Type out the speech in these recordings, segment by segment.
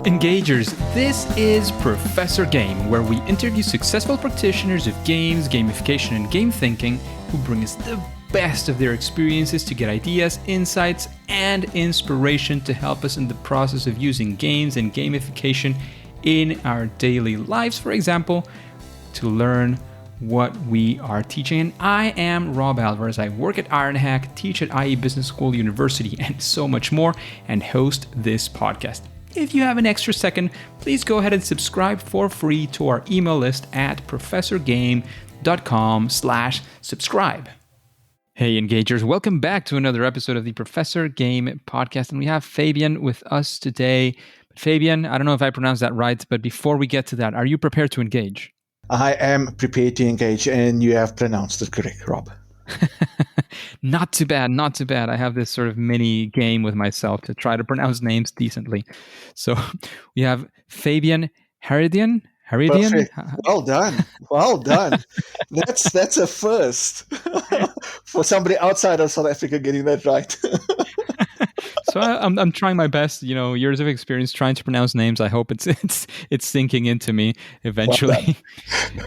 Engagers, this is Professor Game, where we interview successful practitioners of games, gamification, and game thinking who bring us the best of their experiences to get ideas, insights, and inspiration to help us in the process of using games and gamification in our daily lives, for example, to learn what we are teaching. And I am Rob Alvarez. I work at IronHack, teach at IE Business School University, and so much more, and host this podcast. If you have an extra second, please go ahead and subscribe for free to our email list at professorgame.com/subscribe. Hey, Engagers, welcome back to another episode of the Professor Game podcast. And we have Fabian with us today. Fabian, I don't know if I pronounced that right, but before we get to that, are you prepared to engage? I am prepared to engage, and you have pronounced it correct, Rob. Not too bad, not too bad. I have this sort of mini game with myself to try to pronounce names decently. So we have Fabian Haridien. Haridien? Well done. Well done. That's a first for somebody outside of South Africa getting that right. So I'm trying my best, years of experience trying to pronounce names. I hope it's sinking into me eventually.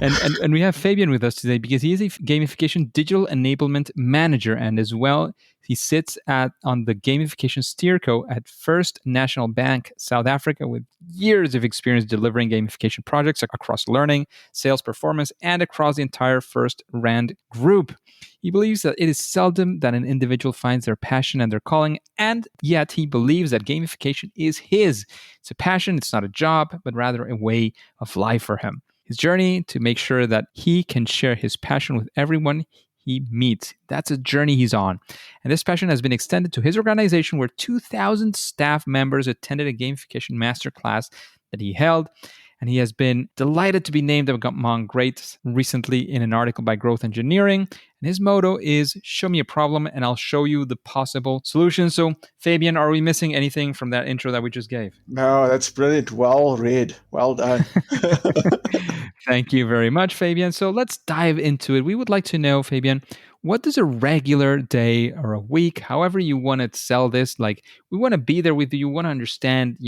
Well and we have Fabian with us today because he is a Gamification Digital Enablement Manager, and as well, he sits on the Gamification steerco at First National Bank, South Africa, with years of experience delivering gamification projects across learning, sales performance, and across the entire First Rand group. He believes that it is seldom that an individual finds their passion and their calling, and yet he believes that gamification is his. It's a passion, it's not a job, but rather a way of life for him. His journey to make sure that he can share his passion with everyone he meets. That's a journey he's on. And this passion has been extended to his organization, where 2,000 staff members attended a gamification masterclass that he held. And he has been delighted to be named among greats recently in an article by Growth Engineering. And his motto is, show me a problem and I'll show you the possible solutions. So, Fabian, are we missing anything from that intro that we just gave? No, that's brilliant. Well read. Well done. Thank you very much, Fabian. So let's dive into it. We would like to know, Fabian, what does a regular day or a week, however you want to sell this, like we want to be there with you, want to understand,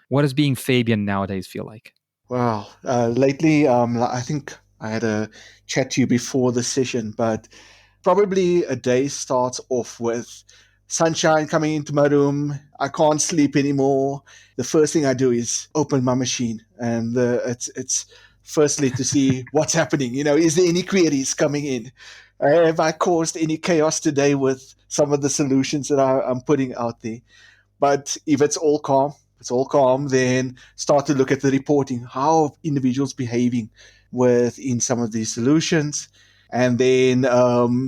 what does being Fabian nowadays feel like? Well, lately, I think I had a chat to you before the session, but probably a day starts off with sunshine coming into my room. I can't sleep anymore. The first thing I do is open my machine, and it's firstly to see what's happening. Is there any queries coming in? Have I caused any chaos today with some of the solutions that I'm putting out there? But if it's all calm, then start to look at the reporting. How are individuals behaving within some of these solutions? And then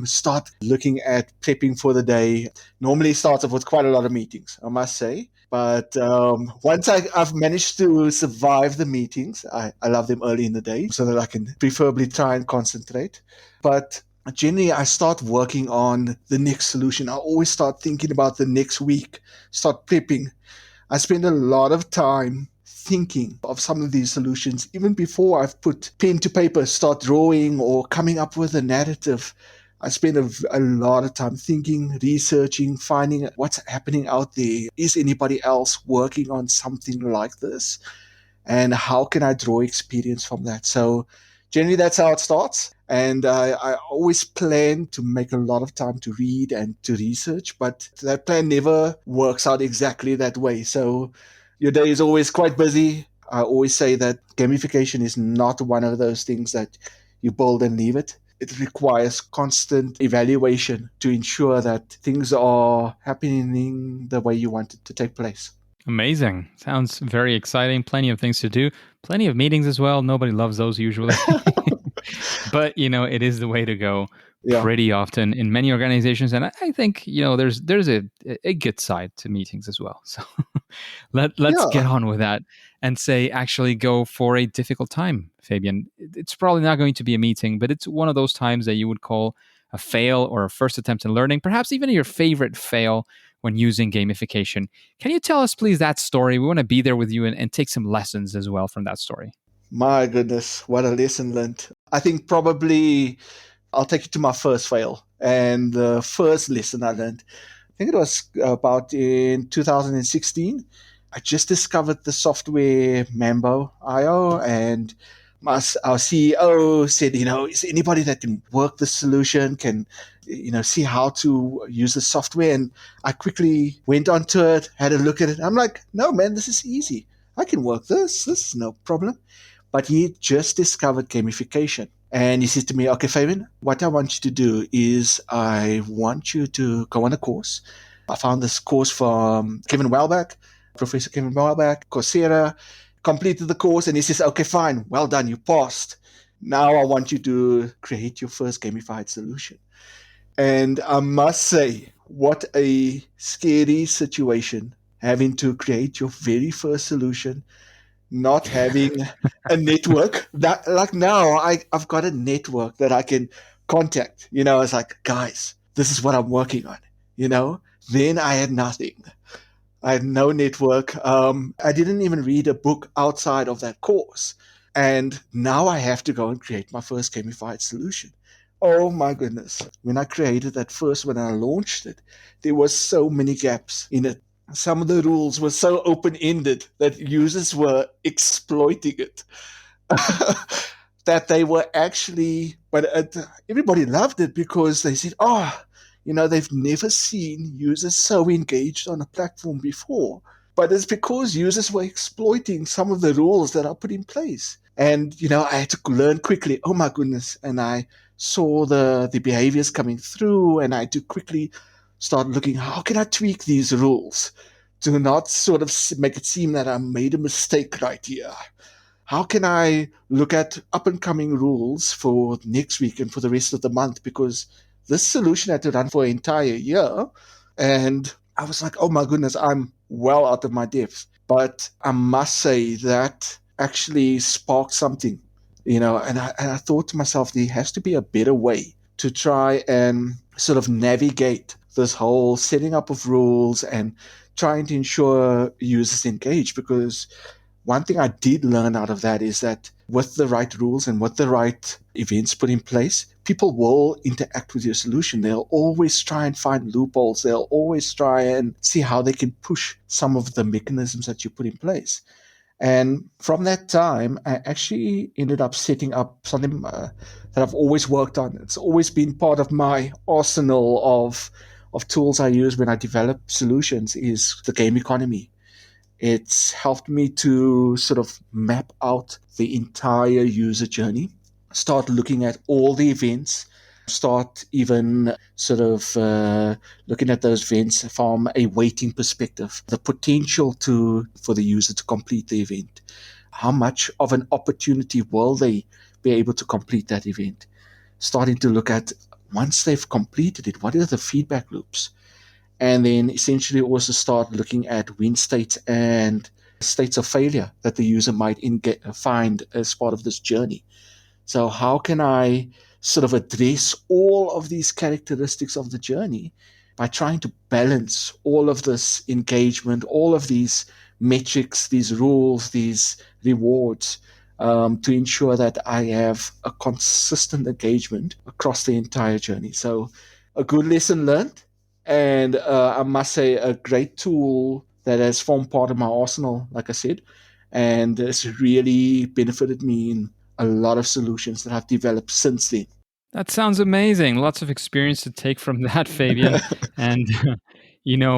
start looking at prepping for the day. Normally starts off with quite a lot of meetings, I must say. But once I've managed to survive the meetings, I love them early in the day so that I can preferably try and concentrate. But generally, I start working on the next solution. I always start thinking about the next week, start prepping. I spend a lot of time thinking of some of these solutions, even before I've put pen to paper, start drawing or coming up with a narrative. I spend a lot of time thinking, researching, finding what's happening out there. Is anybody else working on something like this? And how can I draw experience from that? So generally, that's how it starts. And I always plan to make a lot of time to read and to research, but that plan never works out exactly that way. So your day is always quite busy. I always say that gamification is not one of those things that you build and leave it. It requires constant evaluation to ensure that things are happening the way you want it to take place. Amazing. Sounds very exciting. Plenty of things to do. Plenty of meetings as well. Nobody loves those usually. But, it is the way to go pretty often in many organizations. And I think, there's a good side to meetings as well. So let's get on with that and actually go for a difficult time, Fabian. It's probably not going to be a meeting, but it's one of those times that you would call a fail or a first attempt in learning, perhaps even your favorite fail when using gamification. Can you tell us, please, that story? We want to be there with you and take some lessons as well from that story. My goodness, what a lesson learned. I think probably I'll take you to my first fail. And the first lesson I learned, I think it was about in 2016. I just discovered the software Mambo.io, and our CEO said, is there anybody that can work the solution, can, see how to use the software? And I quickly went onto it, had a look at it. I'm like, no, man, this is easy. I can work this. This is no problem. But he just discovered gamification. And he said to me, okay, Fabian, what I want you to do is I want you to go on a course. I found this course from Professor Kevin Wellback, Coursera, completed the course, and he says, okay, fine, well done, you passed. Now I want you to create your first gamified solution. And I must say, what a scary situation, having to create your very first solution, not having a network. That, like, now I've got a network that I can contact. It's like, guys, this is what I'm working on. Then I had nothing. I had no network. I didn't even read a book outside of that course. And now I have to go and create my first gamified solution. Oh my goodness. When I created that first, when I launched it, there was so many gaps in it. Some of the rules were so open-ended that users were exploiting it. That they were actually, but everybody loved it because they said, they've never seen users so engaged on a platform before. But it's because users were exploiting some of the rules that are put in place. And, I had to learn quickly, oh my goodness. And I saw the behaviors coming through, and I had to quickly start looking, how can I tweak these rules to not sort of make it seem that I made a mistake right here? How can I look at up-and-coming rules for next week and for the rest of the month? Because this solution had to run for an entire year. And I was like, oh my goodness, I'm well out of my depth. But I must say that actually sparked something, and I thought to myself, there has to be a better way to try and sort of navigate this whole setting up of rules and trying to ensure users engage. Because one thing I did learn out of that is that with the right rules and with the right events put in place, people will interact with your solution. They'll always try and find loopholes. They'll always try and see how they can push some of the mechanisms that you put in place. And from that time, I actually ended up setting up something that I've always worked on. It's always been part of my arsenal of tools I use when I develop solutions, is the game economy. It's helped me to sort of map out the entire user journey, start looking at all the events, start even sort of looking at those events from a weighting perspective, the potential for the user to complete the event. How much of an opportunity will they be able to complete that event? Starting to look at, once they've completed it, what are the feedback loops? And then essentially also start looking at win states and states of failure that the user might find as part of this journey. So how can I sort of address all of these characteristics of the journey by trying to balance all of this engagement, all of these metrics, these rules, these rewards, to ensure that I have a consistent engagement across the entire journey. So a good lesson learned. And I must say, a great tool that has formed part of my arsenal, like I said, and it's really benefited me in a lot of solutions that I've developed since then. That sounds amazing. Lots of experience to take from that, Fabian. And,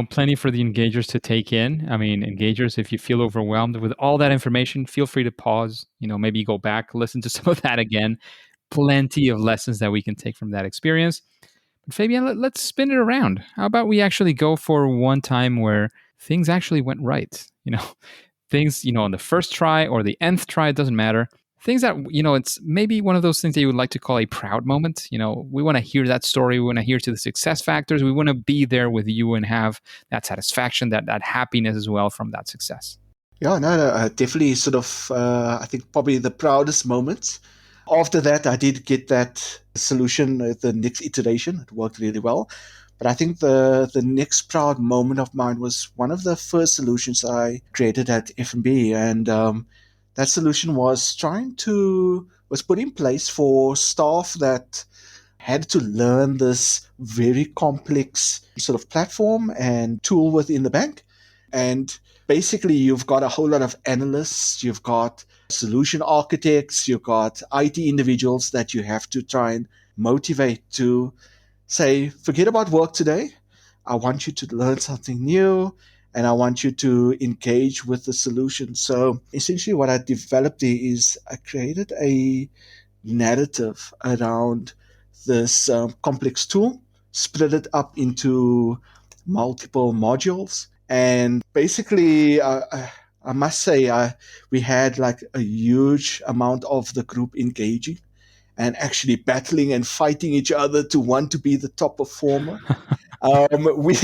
plenty for the engagers to take in. I mean, engagers, if you feel overwhelmed with all that information, feel free to pause, maybe go back, listen to some of that again. Plenty of lessons that we can take from that experience. But Fabian, let's spin it around. How about we actually go for one time where things actually went right? Things, on the first try or the nth try, it doesn't matter. Things that, it's maybe one of those things that you would like to call a proud moment. We want to hear that story. We want to hear to the success factors. We want to be there with you and have that satisfaction, that happiness as well from that success. Yeah, no, definitely sort of, I think probably the proudest moments. After that, I did get that solution, the next iteration. It worked really well. But I think the next proud moment of mine was one of the first solutions I created at F&B. And that solution was put in place for staff that had to learn this very complex sort of platform and tool within the bank. And basically, you've got a whole lot of analysts, you've got solution architects, you've got IT individuals that you have to try and motivate to say, forget about work today. I want you to learn something new and I want you to engage with the solution. So essentially, what I developed there is I created a narrative around this complex tool, split it up into multiple modules. And basically, I must say, we had like a huge amount of the group engaging and actually battling and fighting each other to want to be the top performer. We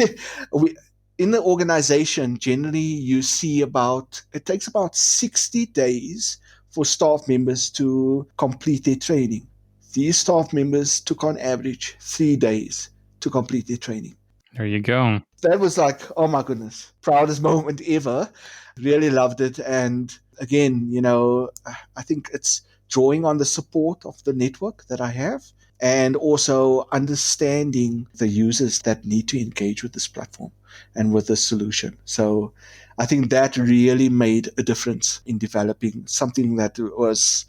in the organization, generally you see it takes about 60 days for staff members to complete their training. These staff members took on average 3 days to complete their training. There you go. That was like, oh my goodness, proudest moment ever. Really loved it. And again, I think it's drawing on the support of the network that I have and also understanding the users that need to engage with this platform and with this solution. So I think that really made a difference in developing something that was,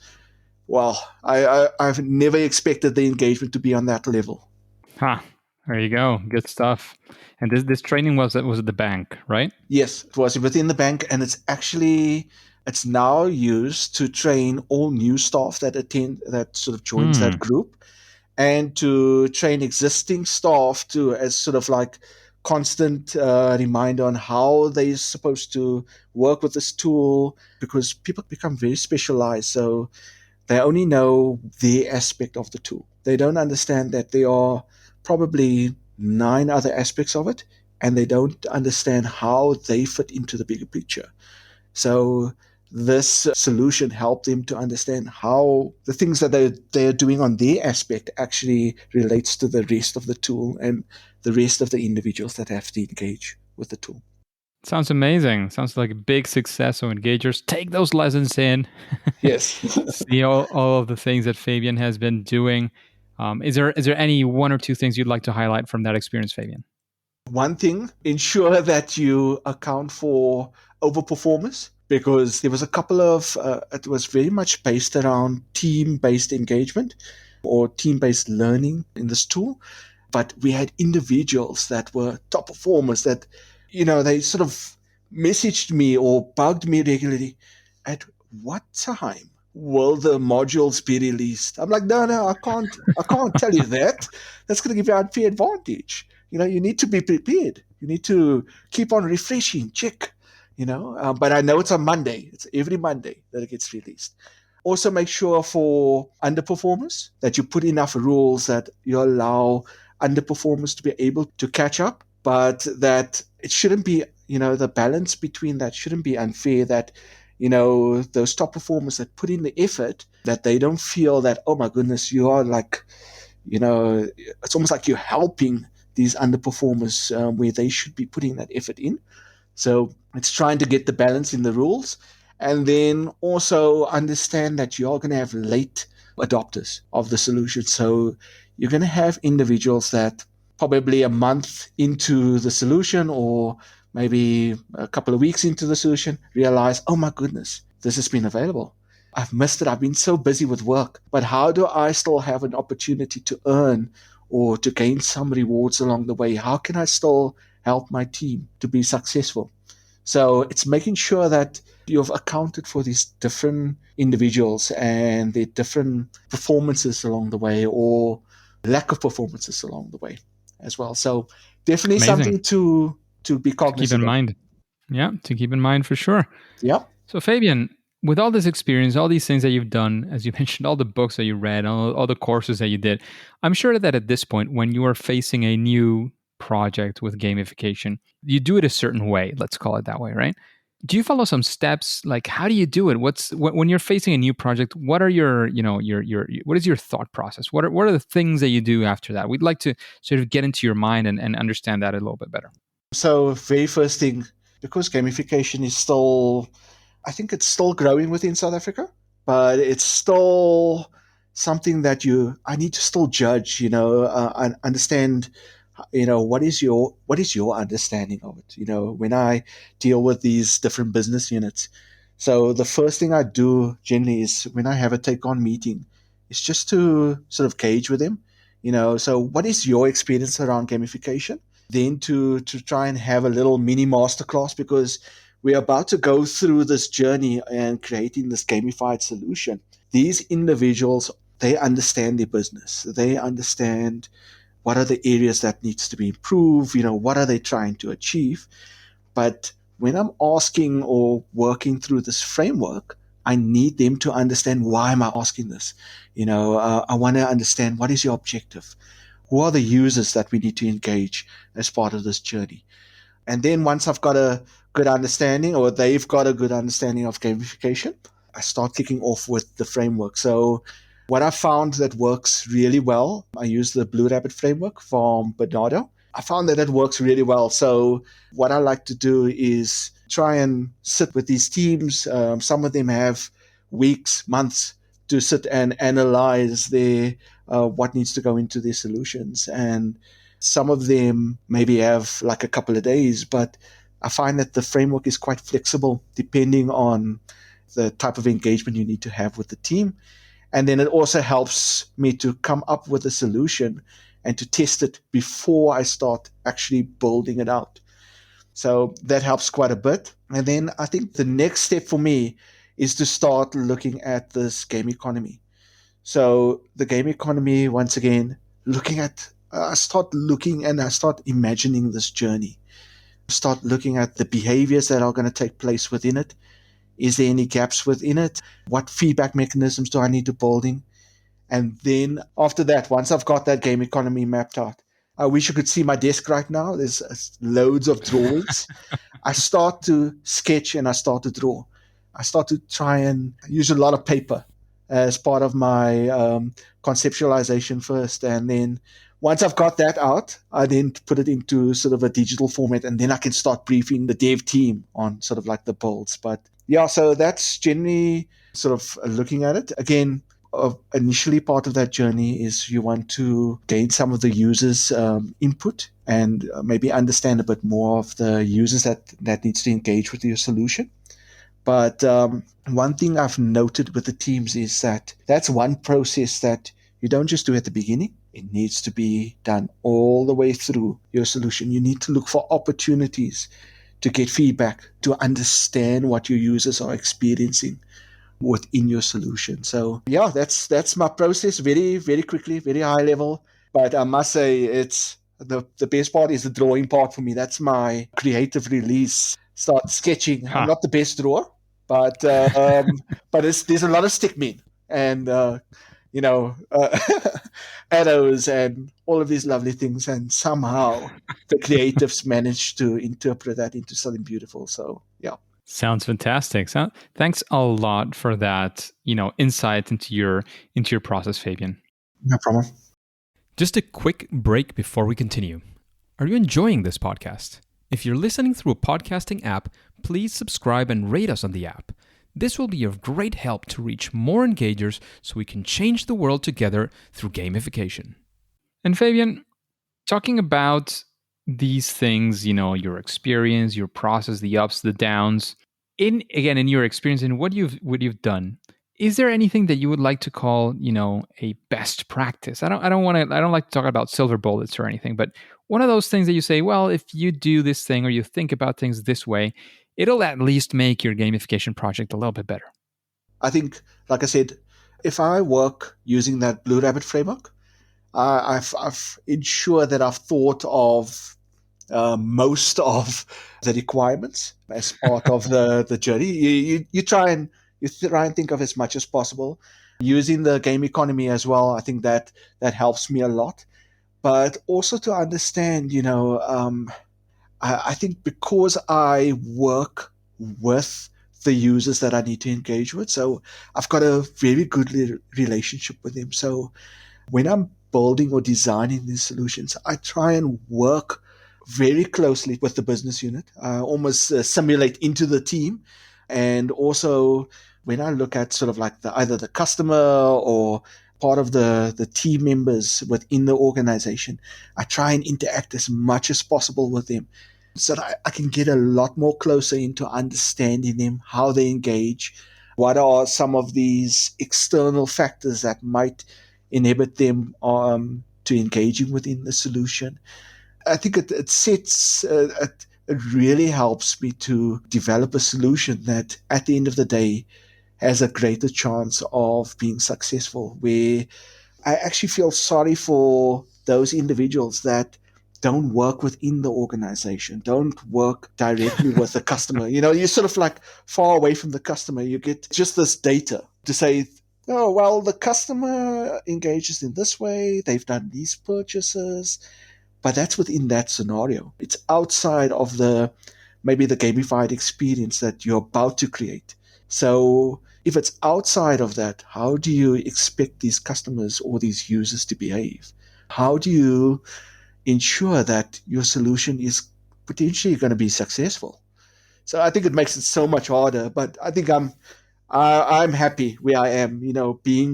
well, I've never expected the engagement to be on that level. There you go. Good stuff. And this training was at the bank, right? Yes, it was within the bank, and it's now used to train all new staff that sort of joins that group, and to train existing staff to as sort of like constant reminder on how they're supposed to work with this tool, because people become very specialized. So they only know their aspect of the tool. They don't understand that there are probably 9 other aspects of it, and they don't understand how they fit into the bigger picture. So this solution helped them to understand how the things that they're doing on their aspect actually relates to the rest of the tool and the rest of the individuals that have to engage with the tool. Sounds amazing. Sounds like a big success. So engagers, take those lessons in. Yes. See all of the things that Fabian has been doing. Is there any 1 or 2 things you'd like to highlight from that experience, Fabian? One thing, ensure that you account for overperformers, because there was a couple of, it was very much based around team-based engagement or team-based learning in this tool. But we had individuals that were top performers that, they sort of messaged me or bugged me regularly. At what time will the modules be released? I'm like, no, I can't tell you that. That's going to give you an unfair advantage. You need to be prepared. You need to keep on refreshing, check, but I know it's on Monday. It's every Monday that it gets released. Also make sure for underperformers that you put enough rules that you allow underperformers to be able to catch up, but that it shouldn't be, the balance between that shouldn't be unfair, that, those top performers that put in the effort, that they don't feel that, oh my goodness, you are like, it's almost like you're helping these underperformers where they should be putting that effort in. So it's trying to get the balance in the rules, and then also understand that you're going to have late adopters of the solution. So you're going to have individuals that probably a month into the solution or maybe a couple of weeks into the solution realize, oh my goodness, this has been available. I've missed it. I've been so busy with work. But how do I still have an opportunity to earn or to gain some rewards along the way? How can I still help my team to be successful? So it's making sure that you've accounted for these different individuals and their different performances along the way, or lack of performances along the way as well. So definitely Amazing. something to be cognizant keep in of. mind. Yeah, to keep in mind for sure. Yeah. So Fabian, with all this experience, all these things that you've done, as you mentioned, all the books that you read, all the courses that you did, I'm sure that at this point, when you are facing a new project with gamification, you do it a certain way. Let's call it that way, right? Do you follow some steps? Like, how do you do it? When you're facing a new project? What are your what is your thought process? What are the things that you do after that? We'd like to sort of get into your mind and understand that a little bit better. So very first thing, because gamification is still, I think it's still growing within South Africa, but it's still something that I need to still judge, and understand what is your understanding of it? When I deal with these different business units. So the first thing I do generally is when I have a take-on meeting, is just to sort of gauge with them. So what is your experience around gamification? Then to try and have a little mini masterclass, because we're about to go through this journey and creating this gamified solution. These individuals, they understand their business. They understand what are the areas that needs to be improved, what are they trying to achieve. But when I'm asking or working through this framework, I need them to understand, why am I asking this? I want to understand, what is your objective? Who are the users that we need to engage as part of this journey? And then once I've got a good understanding, or they've got a good understanding of gamification, I start kicking off with the framework. So what I found that works really well, I use the Blue Rabbit framework from Bernardo. I found that it works really well. So what I like to do is try and sit with these teams. Some of them have weeks, months to sit and analyze their what needs to go into their solutions. And some of them maybe have like a couple of days, but I find that the framework is quite flexible depending on the type of engagement you need to have with the team. And then it also helps me to come up with a solution and to test it before I start actually building it out. So that helps quite a bit. And then I think the next step for me is to start looking at this game economy. So the game economy, once again, I start looking and I start imagining this journey. Start looking at the behaviors that are going to take place within it. Is there any gaps within it? What feedback mechanisms do I need to build in? And then after that, once I've got that game economy mapped out, I wish you could see my desk right now. There's loads of drawings. I start to sketch and I start to draw. I start to try and use a lot of paper as part of my conceptualization first. And then once I've got that out, I then put it into sort of a digital format, and then I can start briefing the dev team on sort of like the builds. But yeah, so that's generally sort of looking at it. Again, initially part of that journey is you want to gain some of the users' input and maybe understand a bit more of the users that needs to engage with your solution. But one thing I've noted with the teams is that that's one process that you don't just do at the beginning. It needs to be done all the way through your solution. You need to look for opportunities to get feedback, to understand what your users are experiencing within your solution. So yeah, that's my process, very, very quickly, very high level. But I must say, it's the best part is the drawing part for me. That's my creative release. Start sketching. I'm not the best drawer, but there's a lot of stickmen and arrows and all of these lovely things, and somehow the creatives managed to interpret that into something beautiful. So yeah. Sounds fantastic. Thanks a lot for that, insight into your process, Fabian. No problem. Just a quick break before we continue. Are you enjoying this podcast? If you're listening through a podcasting app, please subscribe and rate us on the app. This will be of great help to reach more engagers so we can change the world together through gamification. And Fabian, talking about these things, your experience, your process, the ups, the downs, in your experience and what you've done, is there anything that you would like to call, a best practice? I don't like to talk about silver bullets or anything, but one of those things that you say, well, if you do this thing or you think about things this way, it'll at least make your gamification project a little bit better. I think, like I said, if I work using that Blue Rabbit framework, I've ensured that I've thought of most of the requirements as part of the journey. You try and think of as much as possible. Using the game economy as well, I think that helps me a lot. But also to understand, I think because I work with the users that I need to engage with, so I've got a very good relationship with them. So when I'm building or designing these solutions, I try and work very closely with the business unit, almost simulate into the team. And also when I look at sort of like either the customer or part of the team members within the organization, I try and interact as much as possible with them so that I can get a lot more closer into understanding them, how they engage, what are some of these external factors that might inhibit them to engaging within the solution. I think it really helps me to develop a solution that at the end of the day has a greater chance of being successful, where I actually feel sorry for those individuals that don't work within the organization, don't work directly with the customer. You're sort of like far away from the customer. You get just this data to say, oh, well, the customer engages in this way, they've done these purchases, but that's within that scenario. It's outside of maybe the gamified experience that you're about to create. So if it's outside of that, how do you expect these customers or these users to behave? How do you ensure that your solution is potentially going to be successful? So I think it makes it so much harder, but I think I'm happy where I am,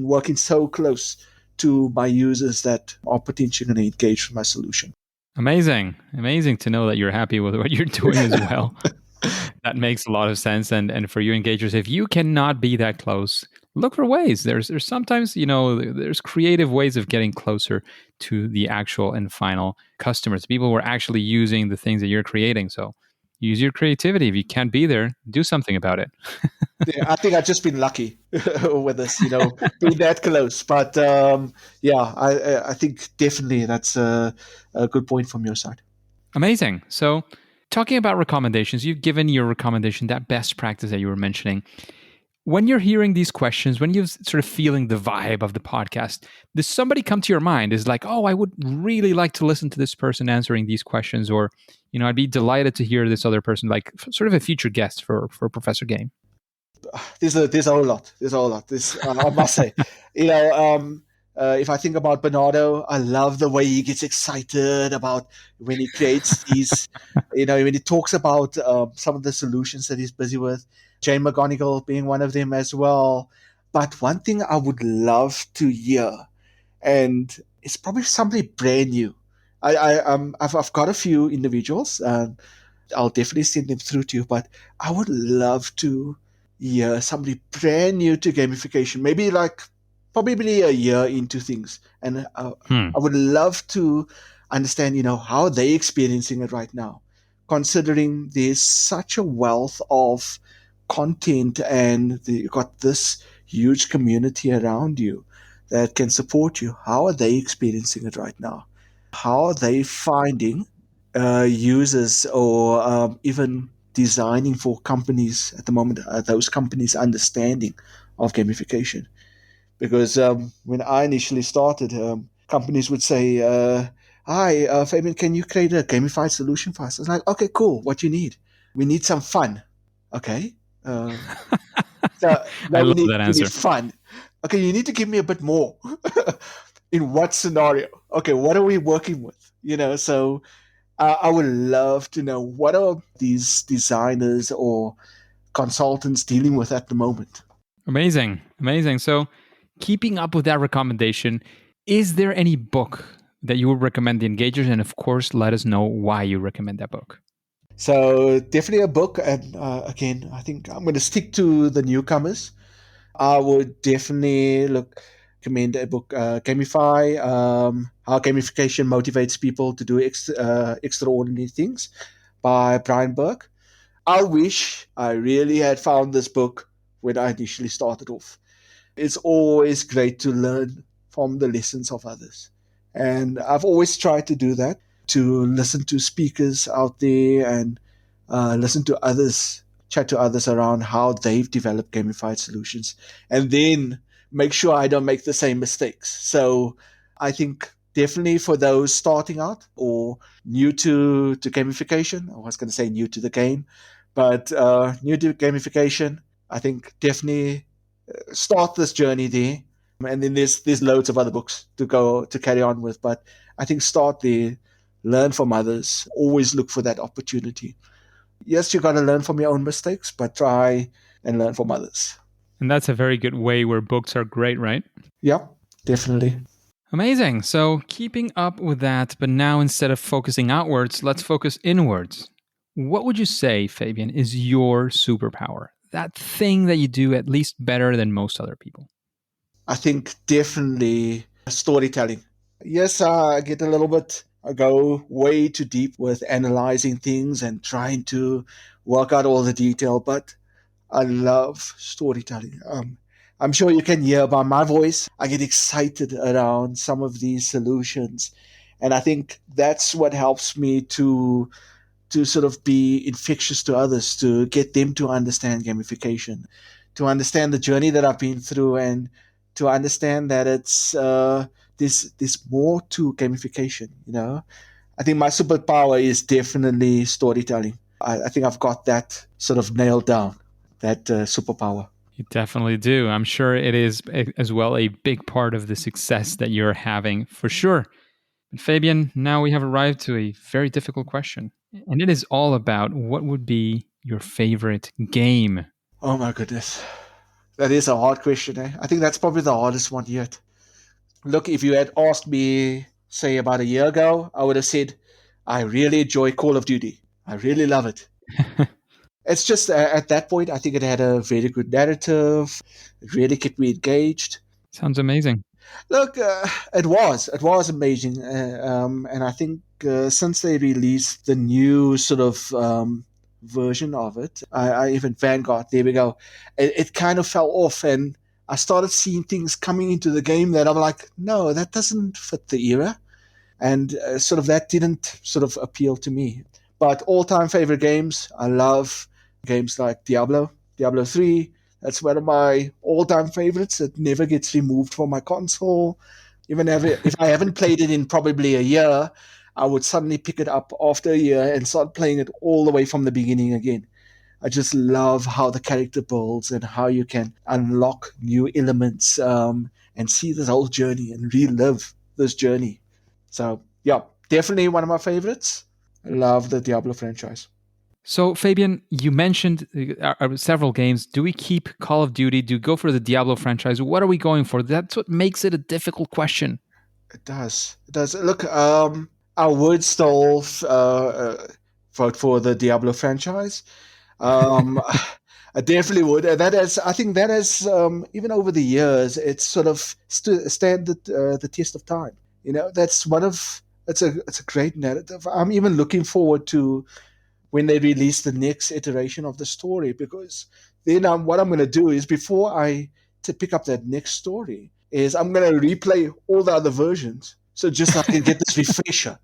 working so close to my users that are potentially going to engage with my solution. Amazing to know that you're happy with what you're doing as well. That makes a lot of sense. And for you engagers, if you cannot be that close, look for ways. There's sometimes, there's creative ways of getting closer to the actual and final customers, people who are actually using the things that you're creating. So use your creativity. If you can't be there, do something about it. Yeah, I think I've just been lucky with this, being that close. But I think definitely that's a good point from your side. Amazing. So talking about recommendations, you've given your recommendation, that best practice that you were mentioning. When you're hearing these questions, when you're sort of feeling the vibe of the podcast, does somebody come to your mind? Is like, oh, I would really like to listen to this person answering these questions, or, I'd be delighted to hear this other person, like sort of a future guest for Professor Game. There's a whole lot. I must say, if I think about Bernardo, I love the way he gets excited about when he creates these, when he talks about some of the solutions that he's busy with. Jane McGonigal being one of them as well. But one thing I would love to hear, and it's probably somebody brand new. I've got a few individuals, and I'll definitely send them through to you. But I would love to hear somebody brand new to gamification, maybe like probably a year into things, and I would love to understand, how they're experiencing it right now, considering there's such a wealth of content and you've got this huge community around you that can support you. How are they experiencing it right now? How are they finding users or even designing for companies at the moment, those companies' understanding of gamification? Because when I initially started, companies would say, hi, Fabian, can you create a gamified solution for us? I was like, okay, cool. What do you need? We need some fun. Okay. So I now love that we need answer. fun. Okay, you need to give me a bit more. In what scenario? Okay, what are we working with? So I would love to know, what are these designers or consultants dealing with at the moment? Amazing. So keeping up with that recommendation, is there any book that you would recommend the engagers? And of course, let us know why you recommend that book. So definitely a book. And again, I think I'm going to stick to the newcomers. I would definitely recommend a book, Gamify, How Gamification Motivates People to Do Extraordinary Things by Brian Burke. I wish I really had found this book when I initially started off. It's always great to learn from the lessons of others. And I've always tried to do that, to listen to speakers out there and listen to others, chat to others around how they've developed gamified solutions, and then make sure I don't make the same mistakes. So I think definitely for those starting out or new to gamification, I was going to say new to the game, but new to gamification, I think definitely start this journey there. And then there's loads of other books to carry on with, but I think start there, learn from others, always look for that opportunity. Yes, you got to learn from your own mistakes, but try and learn from others. And that's a very good way where books are great, right? Yeah. definitely. Amazing. So, keeping up with that, but now instead of focusing outwards, let's focus inwards. What would you say, Fabian, is your superpower? That thing that you do at least better than most other people? I think definitely storytelling. Yes, I get a little bit, I go way too deep with analyzing things and trying to work out all the detail, but I love storytelling. I'm sure you can hear by my voice. I get excited around some of these solutions. And I think that's what helps me to sort of be infectious to others, to get them to understand gamification, to understand the journey that I've been through, and to understand that it's there's more to gamification. I think my superpower is definitely storytelling. I think I've got that sort of nailed down. That superpower. You definitely do. I'm sure it is as well a big part of the success that you're having, for sure. But Fabian, now we have arrived to a very difficult question. And it is all about what would be your favorite game? Oh my goodness, that is a hard question. I think that's probably the hardest one yet. Look, if you had asked me, say, about a year ago, I would have said, I really enjoy Call of Duty. I really love it. It's just at that point, I think it had a very good narrative. It really kept me engaged. Sounds amazing. Look, it was amazing, and I think since they released the new sort of version of it, I even Vanguard. There we go. It kind of fell off, and I started seeing things coming into the game that I'm like, no, that doesn't fit the era, and sort of that didn't sort of appeal to me. But all-time favorite games, I love games like Diablo 3. That's one of my all-time favorites. It never gets removed from my console. Even if I haven't played it in probably a year, I would suddenly pick it up after a year and start playing it all the way from the beginning again. I just love how the character builds and how you can unlock new elements and see this whole journey and relive this journey. So, yeah, definitely one of my favorites. I love the Diablo franchise. So, Fabian, you mentioned several games. Do we keep Call of Duty? Do we go for the Diablo franchise? What are we going for? That's what makes it a difficult question. It does. It does. Look, I would still vote for the Diablo franchise. Um, I definitely would. I think that has, even over the years, it's sort of stand the test of time. That's it's a great narrative. I'm even looking forward to when they release the next iteration of the story, because then what I'm going to do is, before I to pick up that next story, is I'm going to replay all the other versions, so just so I can get this refresher,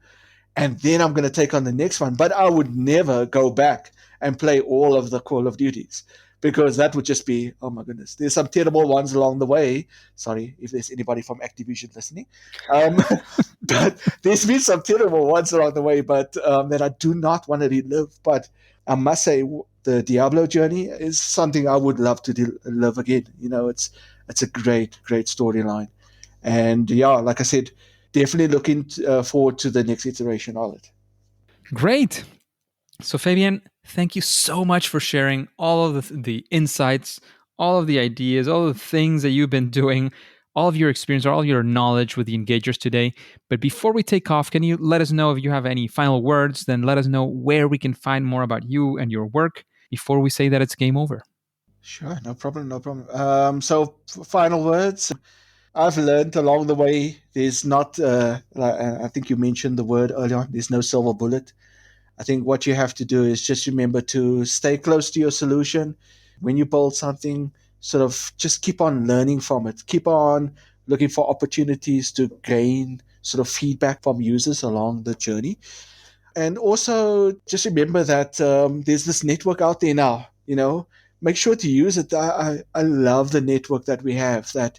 and then I'm going to take on the next one. But I would never go back and play all of the Call of Duties, because that would just be, oh my goodness. There's some terrible ones along the way. Sorry if there's anybody from Activision listening. But there's been some terrible ones along the way, but that I do not want to relive. But I must say, the Diablo journey is something I would love to live again. It's a great, great storyline. And yeah, like I said, definitely looking forward to the next iteration of it. Great. So, Fabian, thank you so much for sharing all of the insights, all of the ideas, all of the things that you've been doing, all of your experience, all of your knowledge with the engagers today. But before we take off, can you let us know if you have any final words? Then let us know where we can find more about you and your work before we say that it's game over. Sure, no problem, no problem. So, final words. I've learned along the way, there's not, I think you mentioned the word earlier on, there's no silver bullet. I think what you have to do is just remember to stay close to your solution. When you build something, sort of just keep on learning from it. Keep on looking for opportunities to gain sort of feedback from users along the journey. And also just remember that there's this network out there now, make sure to use it. I love the network that we have, that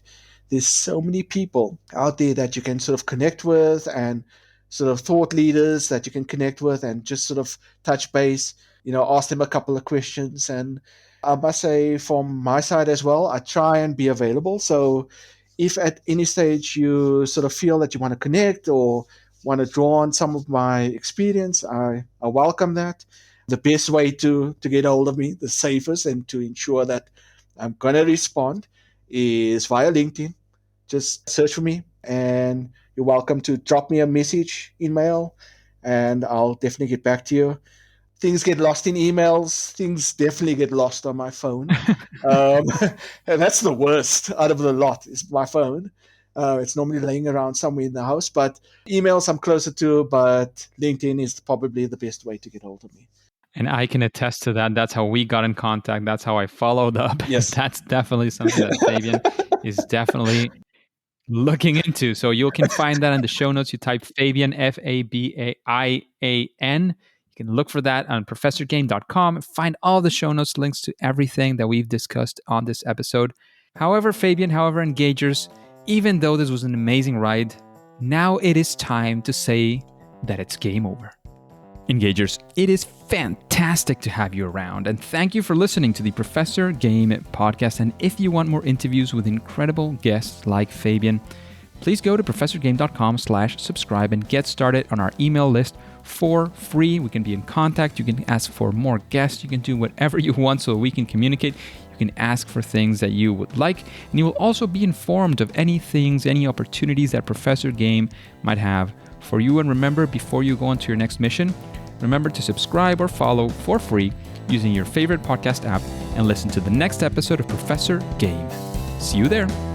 there's so many people out there that you can sort of connect with, and sort of thought leaders that you can connect with, and just sort of touch base, ask them a couple of questions. And I must say, from my side as well, I try and be available. So if at any stage you sort of feel that you want to connect or want to draw on some of my experience, I welcome that. The best way to get a hold of me, the safest, and to ensure that I'm going to respond, is via LinkedIn. just search for me, and you're welcome to drop me a message, email, and I'll definitely get back to you. Things get lost in emails. Things definitely get lost on my phone. And that's the worst out of the lot is my phone. It's normally laying around somewhere in the house, but emails I'm closer to, but LinkedIn is probably the best way to get hold of me. And I can attest to that. That's how we got in contact. That's how I followed up. Yes. That's definitely something that Fabian is definitely looking into. So you can find that in the show notes. You type Fabian, Fabian. You can look for that on professorgame.com and find all the show notes, links to everything that we've discussed on this episode. However, Fabian, Engagers, even though this was an amazing ride, now it is time to say that it's game over. Engagers, it is fantastic to have you around, and thank you for listening to the Professor Game podcast. And if you want more interviews with incredible guests like Fabian, please go to professorgame.com/subscribe and get started on our email list for free. We can be in contact. You can ask for more guests. You can do whatever you want so we can communicate. You can ask for things that you would like, and you will also be informed of any things, any opportunities that Professor Game might have for you. And remember, before you go on to your next mission, remember to subscribe or follow for free using your favorite podcast app and listen to the next episode of Professor Game. See you there.